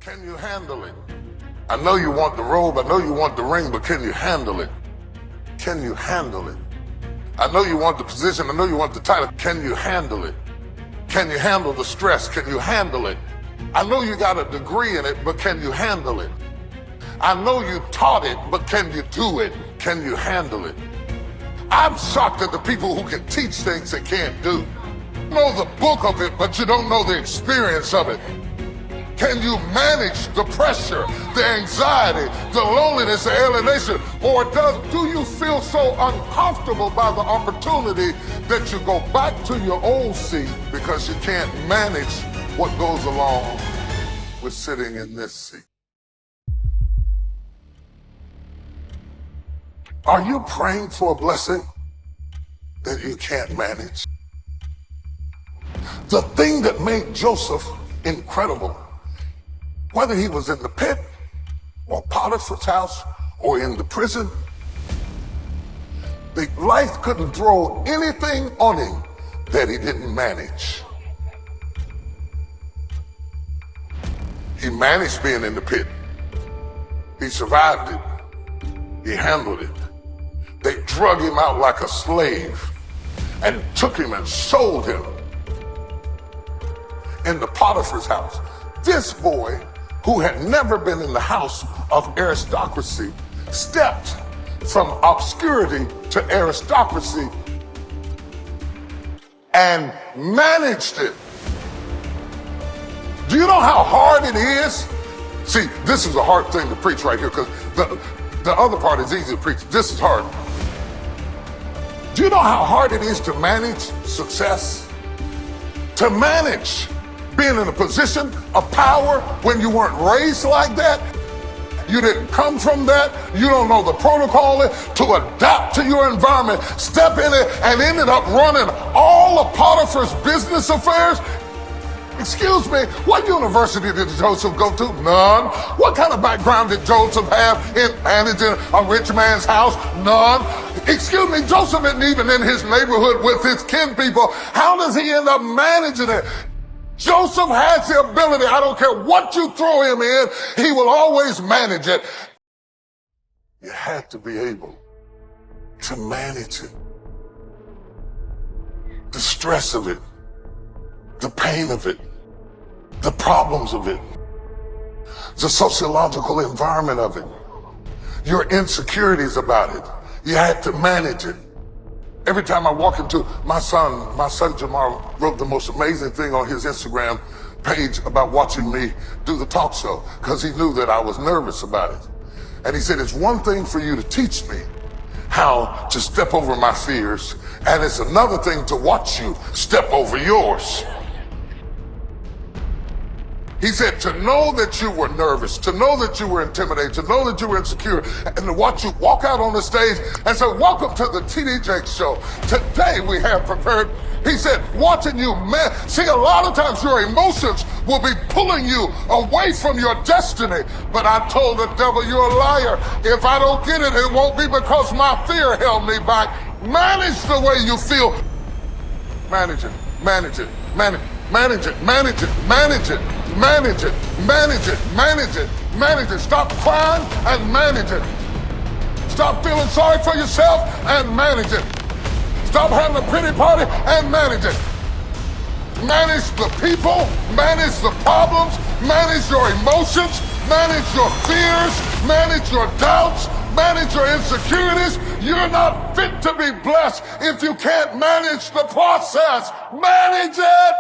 Can you handle it? I know you want the robe, I know you want the ring, but can you handle it? Can you handle it? I know you want the position, I know you want the title. Can you handle it? Can you handle the stress? Can you handle it? I know you got a degree in it, but can you handle it? I know you taught it, but can you do it? Can you handle it? I'm shocked at the people who can teach things they can't do. You know the book of it, but you don't know the experience of it. Can you manage the pressure, the anxiety, the loneliness, the alienation? Or do you feel so uncomfortable by the opportunity that you go back to your old seat because you can't manage what goes along with sitting in this seat? Are you praying for a blessing that you can't manage? The thing that made Joseph incredible, whether he was in the pit or Potiphar's house or in the prison, life couldn't throw anything on him that he didn't manage. He managed being in the pit. He survived it. He handled it. They drug him out like a slave and took him and sold him in the Potiphar's house. This boy, who had never been in the house of aristocracy, stepped from obscurity to aristocracy and managed it. Do you know how hard it is? See, this is a hard thing to preach right here, because the other part is easy to preach. This is hard. Do you know how hard it is to manage success? To manage being in a position of power when you weren't raised like that? You didn't come from that. You don't know the protocol to adapt to your environment, step in it, and ended up running all of Potiphar's business affairs. Excuse me, what university did Joseph go to? None. What kind of background did Joseph have in managing a rich man's house? None. Excuse me, Joseph isn't even in his neighborhood with his kin people. How does he end up managing it? Joseph has the ability. I don't care what you throw him in, he will always manage it. You had to be able to manage it. The stress of it, the pain of it, the problems of it, the sociological environment of it, your insecurities about it. You had to manage it. Every time I walk into my son Jamar wrote the most amazing thing on his Instagram page about watching me do the talk show, because he knew that I was nervous about it. And he said, it's one thing for you to teach me how to step over my fears, and it's another thing to watch you step over yours. He said, to know that you were nervous, to know that you were intimidated, to know that you were insecure, and to watch you walk out on the stage and say, welcome to the TD Jakes Show. Today we have prepared. He said, watching you, man. See, a lot of times your emotions will be pulling you away from your destiny. But I told the devil, you're a liar. If I don't get it, it won't be because my fear held me back. Manage the way you feel. Manage it, manage it, manage it. Manage it, manage it, manage it, manage it, manage it, manage it, manage it. Stop crying and manage it. Stop feeling sorry for yourself and manage it. Stop having a pity party and manage it. Manage the people, manage the problems, manage your emotions, manage your fears, manage your doubts, manage your insecurities. You're not fit to be blessed if you can't manage the process. Manage it.